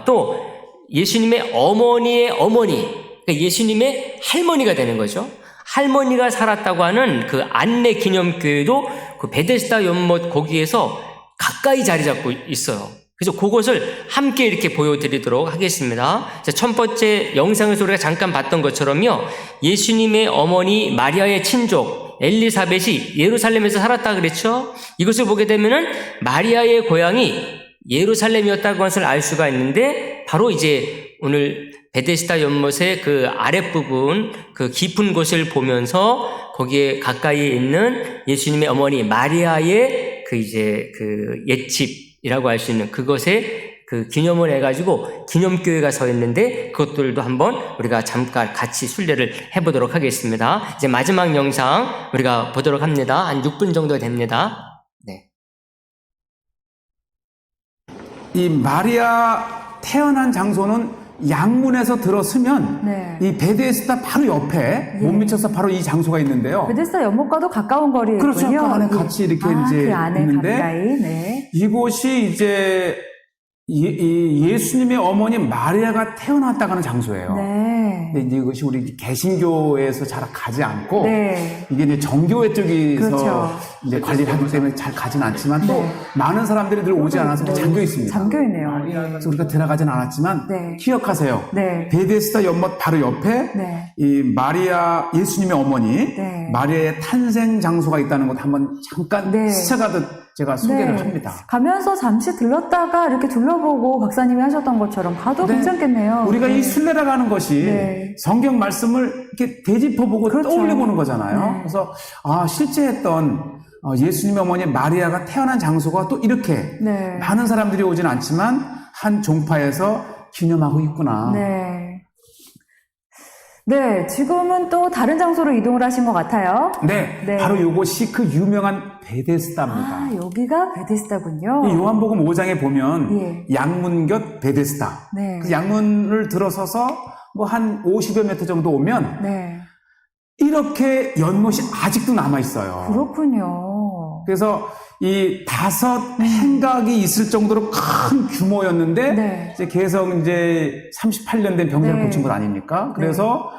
또 예수님의 어머니의 어머니, 그러니까 예수님의 할머니가 되는 거죠. 할머니가 살았다고 하는 그 안내 기념교회도 그 베데스다 연못 거기에서 가까이 자리 잡고 있어요. 그래서 그것을 함께 이렇게 보여드리도록 하겠습니다. 첫 번째 영상에서 우리가 잠깐 봤던 것처럼요. 예수님의 어머니 마리아의 친족 엘리사벳이 예루살렘에서 살았다 그랬죠. 이것을 보게 되면은 마리아의 고향이 예루살렘이었다는 것을 알 수가 있는데 바로 이제 오늘 베데스다 연못의 그 아랫부분 그 깊은 곳을 보면서 거기에 가까이에 있는 예수님의 어머니 마리아의 그 이제 그 옛집이라고 할 수 있는 그것에 그 기념을 해가지고 기념교회가 서 있는데 그것들도 한번 우리가 잠깐 같이 순례를 해보도록 하겠습니다. 이제 마지막 영상 우리가 보도록 합니다. 한 6분 정도 됩니다. 네.
이 마리아 태어난 장소는 양문에서 들어서면
네.
이 베데스다 바로 옆에 못 미쳐서 바로 이 장소가 있는데요.
베데스다 연못과도 가까운 거리에
그렇죠.
있군요.
그 안에 같이 이렇게 이제
그 안에
있는데
가까이. 네.
이곳이 이제 예수님의 어머니 마리아가 태어났다고 하는 장소예요.
네.
근데 이제 이것이 우리 개신교에서 잘 가지 않고
네.
이게 이제 정교회 쪽에서
그렇죠.
이제 관리를 하기 때문에 잘 가진 않지만 또
네.
많은 사람들이 늘 오지 않아서 잠겨 있습니다.
잠겨 있네요.
그래서 우리가 들어가진 않았지만
네.
기억하세요.
네.
베데스다 연못 바로 옆에
네.
이 마리아 예수님의 어머니
네.
마리아의 탄생 장소가 있다는 것 한번 잠깐
네.
스쳐가듯 제가 소개를
네.
합니다.
가면서 잠시 들렀다가 이렇게 둘러보고 박사님이 하셨던 것처럼 가도
네.
괜찮겠네요.
우리가
네.
이 순례라고 하는 것이
네.
성경 말씀을 이렇게 되짚어보고
그렇죠.
떠올려보는 거잖아요.
네.
그래서 실제 했던 예수님의 어머니 마리아가 태어난 장소가 또 이렇게
네.
많은 사람들이 오진 않지만 한 종파에서 기념하고 있구나.
네. 네, 지금은 또 다른 장소로 이동을 하신 것 같아요.
네,
네.
바로 이곳이 그 유명한 베데스다입니다.
여기가 베데스다군요.
이 요한복음 5장에 보면
예.
양문곁 베데스다.
네.
그 양문을 들어서서 뭐 한 50여 미터 정도 오면
네.
이렇게 연못이 아직도 남아 있어요.
그렇군요.
그래서 이 5 행각이 있을 정도로 큰 규모였는데
네.
이제 개성 이제 38년 된 병자를
네.
고친 것 아닙니까? 그래서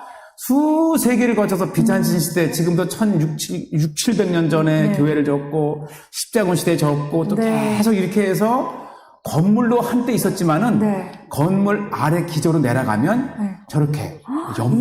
수세기를 거쳐서 비잔틴 시대, 지금도 1600-700년 전에
네.
교회를 졌고 십자군 시대에 졌고 또
네.
계속 이렇게 해서 건물로 한때 있었지만은
네.
건물 아래 기조로 내려가면
네.
저렇게 연못,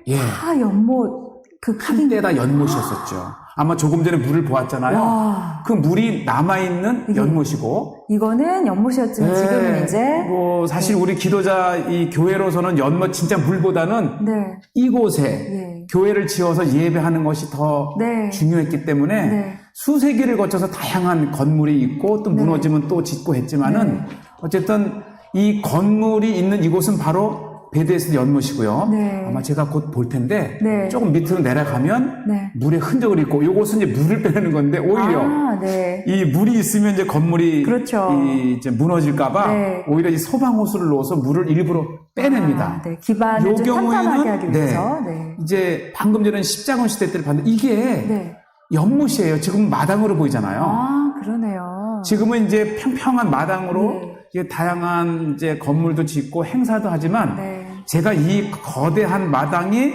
이게 다 연못 그
한때다 연못이었었죠. 아마 조금 전에 물을 보았잖아요.
와.
그 물이 남아있는 연못이고.
이거는 연못이었지만
네.
지금은 이제
뭐 사실 우리 기도자 이 교회로서는 연못 진짜 물보다는
네.
이곳에
예.
교회를 지어서 예배하는 것이 더
네.
중요했기 때문에
네.
수세기를 거쳐서 다양한 건물이 있고 또 무너지면 또 짓고 했지만은
네.
어쨌든 이 건물이 있는 이곳은 바로 베데스다 연못이고요.
네.
아마 제가 곧 볼 텐데
네.
조금 밑으로 내려가면
네.
물의 흔적을 있고 이곳은 이제 물을 빼내는 건데 오히려
네.
이 물이 있으면 이제 건물이
그렇죠.
이제 무너질까봐
네.
오히려 이 소방 호수를 넣어서 물을 일부러 빼냅니다.
네. 기반을
요
좀 탄탄하게 하기 위해서. 네.
이제 방금 전에 십자군 시대 때를 봤는데 이게
네.
연못이에요. 지금 마당으로 보이잖아요.
그러네요.
지금은 이제 평평한 마당으로
네.
이제 다양한 이제 건물도 짓고 행사도 하지만
네.
제가 이 거대한 마당이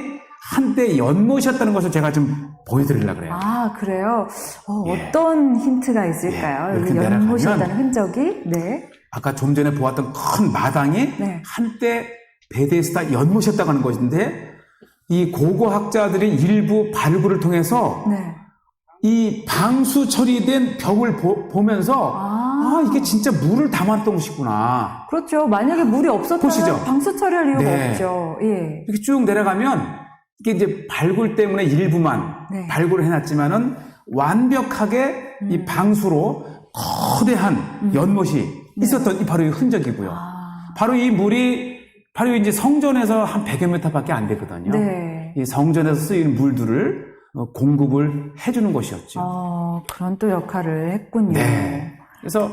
한때 연못이었다는 것을 제가 좀 보여드리려고 그래요.
그래요?
예.
어떤 힌트가 있을까요?
예,
여기
이렇게
연못이었다는 흔적이? 네.
아까 좀 전에 보았던 큰 마당이
네.
한때 베데스다 연못이었다고 하는 것인데 이 고고학자들이 일부 발굴을 통해서
네.
이 방수 처리된 벽을 보면서 이게 진짜 물을 담았던 곳이구나.
그렇죠. 만약에 물이 없었다면
보시죠.
방수 처리할 이유가
네.
없죠. 예.
이렇게 쭉 내려가면 이게 이제 발굴 때문에 일부만
네.
발굴을 해놨지만은 완벽하게 이 방수로 거대한 연못이 있었던 이 바로 이 흔적이고요. 바로 이 물이 바로 이제 성전에서 한 100여 미터밖에 안 되거든요.
네.
이 성전에서 쓰이는 물들을 공급을 해주는 곳이었죠.
그런 또 역할을 했군요.
네. 그래서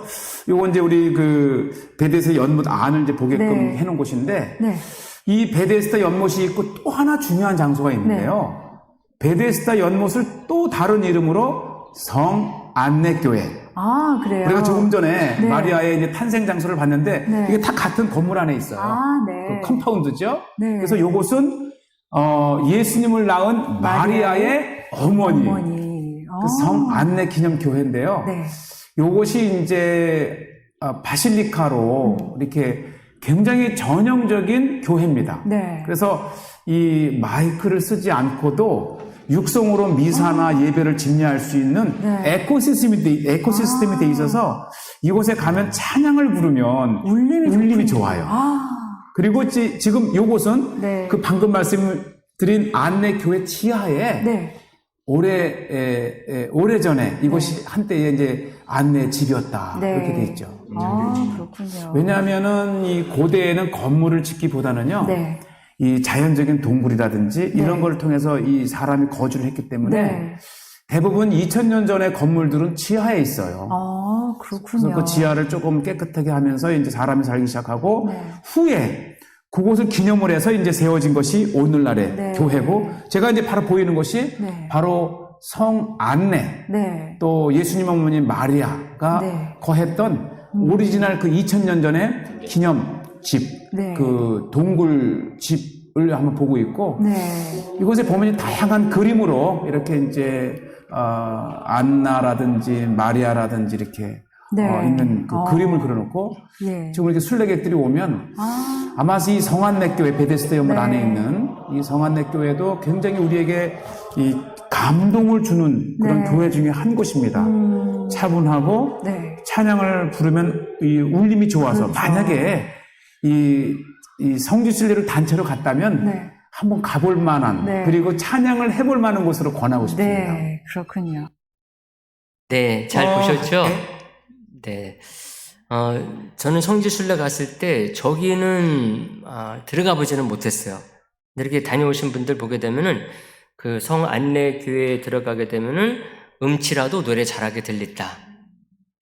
요거 이제 우리 그 베데스다 연못 안을 이제 보게끔
네.
해놓은 곳인데
네.
이 베데스다 연못이 있고 또 하나 중요한 장소가 있는데요. 베데스다 연못을 또 다른 이름으로 성 안내교회.
그래요?
우리가 조금 전에
네.
마리아의 이제 탄생 장소를 봤는데
네.
이게 다 같은 건물 안에 있어요.
네.
그 컴파운드죠.
네.
그래서 요곳은 예수님을 낳은 마리아의 어머니. 그 성 안내 기념 교회인데요.
네.
요것이 이제 바실리카로 이렇게 굉장히 전형적인 교회입니다.
네.
그래서 이 마이크를 쓰지 않고도 육성으로 미사나 예배를 집례할 수 있는 에코시스템이 돼 있어서 이곳에 가면 찬양을 부르면 울림이 좋아요. 그리고 지금 요곳은 그 방금 말씀드린 안내교회 지하에 오래전에 이곳이 한때의 이제 안내 집이었다. 이렇게 돼 있죠.
그렇군요.
왜냐하면은 이 고대에는 건물을 짓기보다는요. 이 자연적인 동굴이라든지 이런 걸 통해서 이 사람이 거주를 했기 때문에 대부분 2000년 전의 건물들은 지하에 있어요.
그렇군요.
그래서 그 지하를 조금 깨끗하게 하면서 이제 사람이 살기 시작하고 후에 그곳을 기념을 해서 이제 세워진 것이 오늘날의 교회고 제가 이제 바로 보이는 것이 바로 성 안내 또 예수님 어머니 마리아가 거했던 오리지널 그 2000년 전의 기념집 그 동굴 집을 한번 보고 있고 이곳에 보면 다양한 그림으로 이렇게 이제 안나라든지 마리아라든지 이렇게 있는 그 그림을 그려놓고 지금 이렇게 순례객들이 오면 아마 이 성안내교회 베데스다 연못 안에 있는 이 성안내교회도 굉장히 우리에게 이 감동을 주는 그런 교회 중에 한 곳입니다. 차분하고 찬양을 부르면 이 울림이 좋아서 만약에 이 성지순례를 단체로 갔다면 한번 가볼 만한 그리고 찬양을 해볼 만한 곳으로 권하고 싶습니다.
네, 그렇군요.
네, 잘 보셨죠? 네. 저는 성지순례 갔을 때 저기는 들어가 보지는 못했어요. 이렇게 다녀오신 분들 보게 되면은 그 성 안내 교회에 들어가게 되면은 음치라도 노래 잘하게 들린다.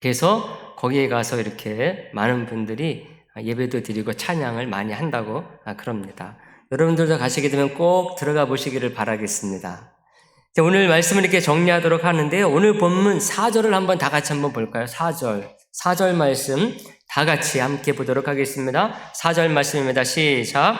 그래서 거기에 가서 이렇게 많은 분들이 예배도 드리고 찬양을 많이 한다고 그럽니다. 여러분들도 가시게 되면 꼭 들어가 보시기를 바라겠습니다. 오늘 말씀을 이렇게 정리하도록 하는데요. 오늘 본문 4절을 한번 다 같이 한번 볼까요? 4절 말씀 다 같이 함께 보도록 하겠습니다. 4절 말씀입니다. 시작.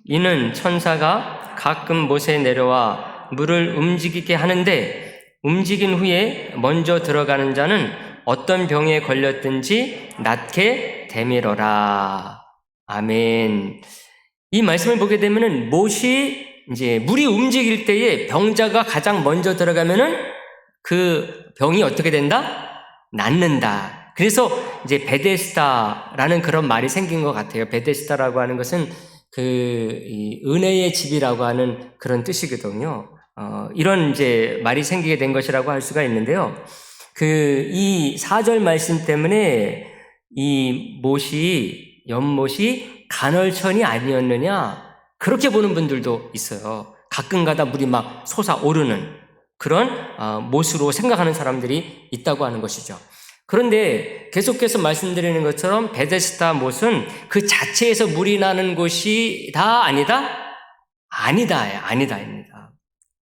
이는 천사가 가끔 못에 내려와 물을 움직이게 하는데 움직인 후에 먼저 들어가는 자는 어떤 병에 걸렸든지 낫게 되밀어라. 아멘. 이 말씀을 보게 되면은 못이 이제 물이 움직일 때에 병자가 가장 먼저 들어가면은 그 병이 어떻게 된다? 낫는다. 그래서 이제 베데스다라는 그런 말이 생긴 것 같아요. 베데스다라고 하는 것은 이 은혜의 집이라고 하는 그런 뜻이거든요. 이런 이제 말이 생기게 된 것이라고 할 수가 있는데요. 이 4절 말씀 때문에 이 연못이 간헐천이 아니었느냐, 그렇게 보는 분들도 있어요. 가끔가다 물이 막 솟아오르는 그런 못으로 생각하는 사람들이 있다고 하는 것이죠. 그런데 계속해서 말씀드리는 것처럼 베데스다 못은 그 자체에서 물이 나는 곳이 다 아니다? 아니다입니다.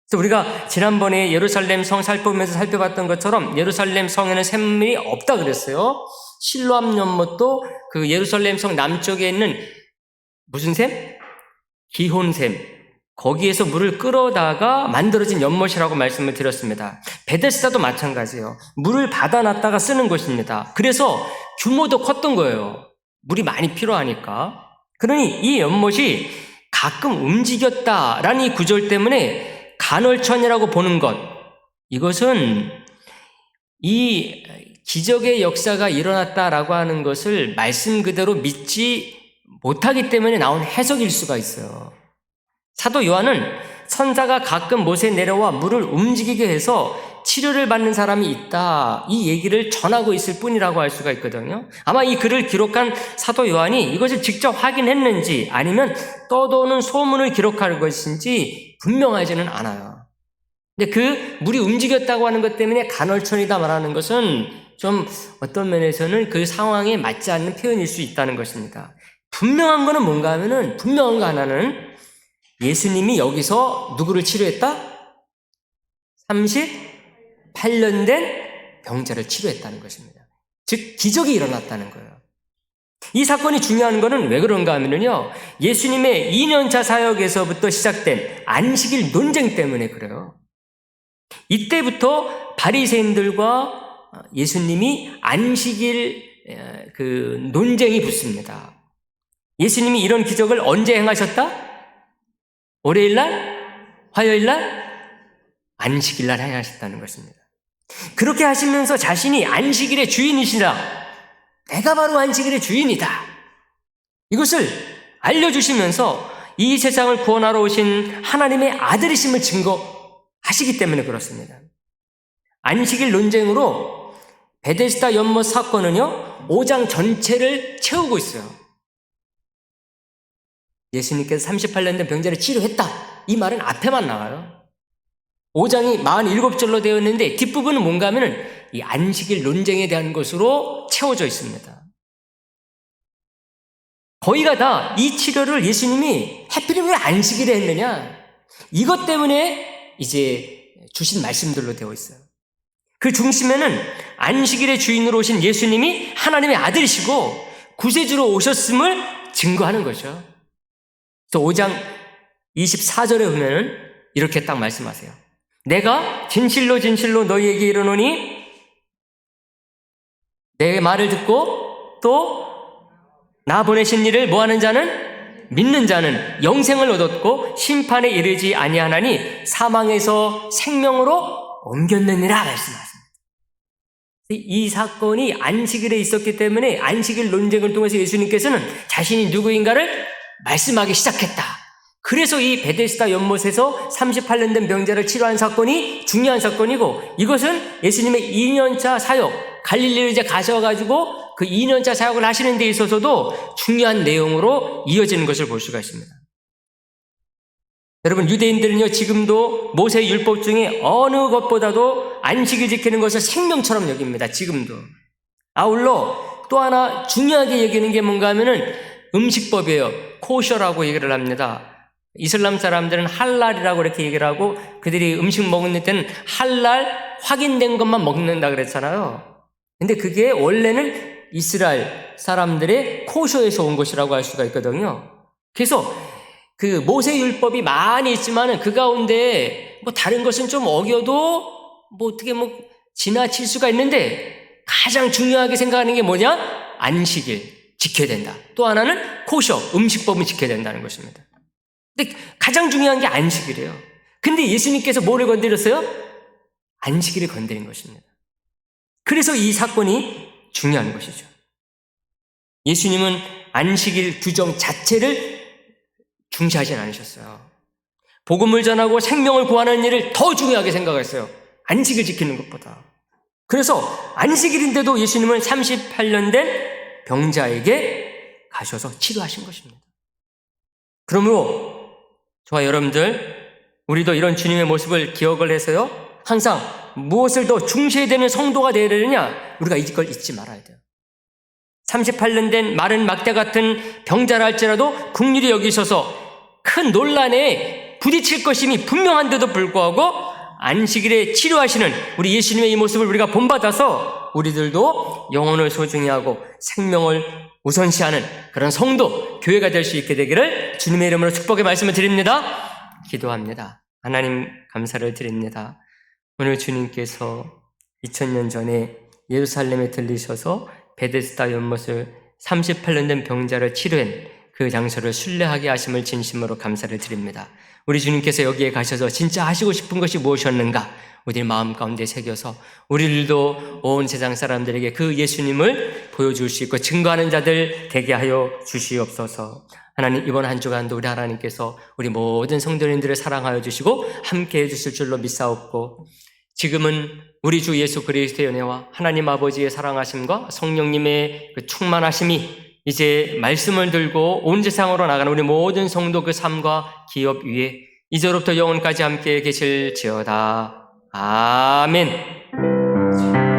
그래서 우리가 지난번에 예루살렘 성 살펴보면서 살펴봤던 것처럼 예루살렘 성에는 샘물이 없다 그랬어요. 실로암 연못도 그 예루살렘 성 남쪽에 있는 무슨 샘? 기혼샘. 거기에서 물을 끌어다가 만들어진 연못이라고 말씀을 드렸습니다. 베데스다도 마찬가지예요. 물을 받아놨다가 쓰는 곳입니다. 그래서 규모도 컸던 거예요. 물이 많이 필요하니까. 그러니 이 연못이 가끔 움직였다라는 이 구절 때문에 간헐천이라고 보는 것, 이것은 이 기적의 역사가 일어났다라고 하는 것을 말씀 그대로 믿지 못하기 때문에 나온 해석일 수가 있어요. 사도 요한은 천사가 가끔 못에 내려와 물을 움직이게 해서 치료를 받는 사람이 있다, 이 얘기를 전하고 있을 뿐이라고 할 수가 있거든요. 아마 이 글을 기록한 사도 요한이 이것을 직접 확인했는지 아니면 떠도는 소문을 기록할 것인지 분명하지는 않아요. 근데 그 물이 움직였다고 하는 것 때문에 간헐천이다 말하는 것은 좀 어떤 면에서는 그 상황에 맞지 않는 표현일 수 있다는 것입니다. 분명한 거는 뭔가 하면은, 분명한 거 하나는 예수님이 여기서 누구를 치료했다? 38년 된 병자를 치료했다는 것입니다. 즉 기적이 일어났다는 거예요. 이 사건이 중요한 거는 왜 그런가 하면요, 예수님의 2년차 사역에서부터 시작된 안식일 논쟁 때문에 그래요. 이때부터 바리새인들과 예수님이 안식일 그 논쟁이 붙습니다. 예수님이 이런 기적을 언제 행하셨다? 월요일날? 화요일날? 안식일날 행하셨다는 것입니다. 그렇게 하시면서 자신이 안식일의 주인이시다, 내가 바로 안식일의 주인이다, 이것을 알려주시면서 이 세상을 구원하러 오신 하나님의 아들이심을 증거하시기 때문에 그렇습니다. 안식일 논쟁으로 베데스다 연못 사건은요 5장 전체를 채우고 있어요. 예수님께서 38년 된 병자를 치료했다, 이 말은 앞에만 나와요. 5장이 47절로 되어 있는데 뒷부분은 뭔가 하면은 이 안식일 논쟁에 대한 것으로 채워져 있습니다. 거의가 다 이 치료를 예수님이 하필이면 왜 안식일에 했느냐, 이것 때문에 이제 주신 말씀들로 되어 있어요. 그 중심에는 안식일의 주인으로 오신 예수님이 하나님의 아들이시고 구세주로 오셨음을 증거하는 거죠. 그래서 5장 24절에 보면 이렇게 딱 말씀하세요. 내가 진실로 진실로 너희에게 이르노니 내 말을 듣고 또 나 보내신 이를 뭐하는 자는, 믿는 자는 영생을 얻었고 심판에 이르지 아니하나니 사망에서 생명으로 옮겼느니라 말씀하십니다. 이 사건이 안식일에 있었기 때문에 안식일 논쟁을 통해서 예수님께서는 자신이 누구인가를 말씀하기 시작했다. 그래서 이 베데스다 연못에서 38년 된 병자를 치료한 사건이 중요한 사건이고, 이것은 예수님의 2년차 사역, 갈릴리로 이제 가셔가지고 그 2년차 사역을 하시는 데 있어서도 중요한 내용으로 이어지는 것을 볼 수가 있습니다. 여러분, 유대인들은요 지금도 모세 율법 중에 어느 것보다도 안식일 지키는 것을 생명처럼 여깁니다. 지금도. 아울러 또 하나 중요하게 여기는 게 뭔가 하면은 음식법이에요. 코셔라고 얘기를 합니다. 이슬람 사람들은 할랄이라고 이렇게 얘기를 하고, 그들이 음식 먹는 때는 할랄 확인된 것만 먹는다 그랬잖아요. 근데 그게 원래는 이스라엘 사람들의 코셔에서 온 것이라고 할 수가 있거든요. 그래서 그 모세 율법이 많이 있지만은 그 가운데 뭐 다른 것은 좀 어겨도 뭐 어떻게 뭐 지나칠 수가 있는데, 가장 중요하게 생각하는 게 뭐냐? 안식일 지켜야 된다. 또 하나는 코셔, 음식법을 지켜야 된다는 것입니다. 근데 가장 중요한 게 안식일이에요. 근데 예수님께서 뭐를 건드렸어요? 안식일을 건드린 것입니다. 그래서 이 사건이 중요한 것이죠. 예수님은 안식일 규정 자체를 중시하지 않으셨어요. 복음을 전하고 생명을 구하는 일을 더 중요하게 생각했어요. 안식일 지키는 것보다. 그래서 안식일인데도 예수님은 38년 된 병자에게 가셔서 치료하신 것입니다. 그러므로 저와 여러분들, 우리도 이런 주님의 모습을 기억을 해서요, 항상 무엇을 더 중시해야 되는 성도가 되어야 되느냐, 우리가 이걸 잊지 말아야 돼요. 38년 된 마른 막대 같은 병자라 할지라도 긍휼히 여기셔서 큰 논란에 부딪힐 것임이 분명한데도 불구하고 안식일에 치료하시는 우리 예수님의 이 모습을 우리가 본받아서 우리들도 영혼을 소중히 하고 생명을 우선시하는 그런 성도, 교회가 될 수 있게 되기를 주님의 이름으로 축복의 말씀을 드립니다. 기도합니다. 하나님, 감사를 드립니다. 오늘 주님께서 2000년 전에 예루살렘에 들리셔서 베데스다 연못을 38년 된 병자를 치료한 그 장소를 순례하게 하심을 진심으로 감사를 드립니다. 우리 주님께서 여기에 가셔서 진짜 하시고 싶은 것이 무엇이었는가 우리 마음 가운데 새겨서 우리들도 온 세상 사람들에게 그 예수님을 보여줄 수 있고 증거하는 자들 되게 하여 주시옵소서. 하나님, 이번 한 주간도 우리 하나님께서 우리 모든 성도님들을 사랑하여 주시고 함께 해주실 줄로 믿사옵고, 지금은 우리 주 예수 그리스도의 은혜와 하나님 아버지의 사랑하심과 성령님의 그 충만하심이 이제 말씀을 들고 온 세상으로 나가는 우리 모든 성도 그 삶과 기업 위에 이제로부터 영원까지 함께 계실지어다. 아멘.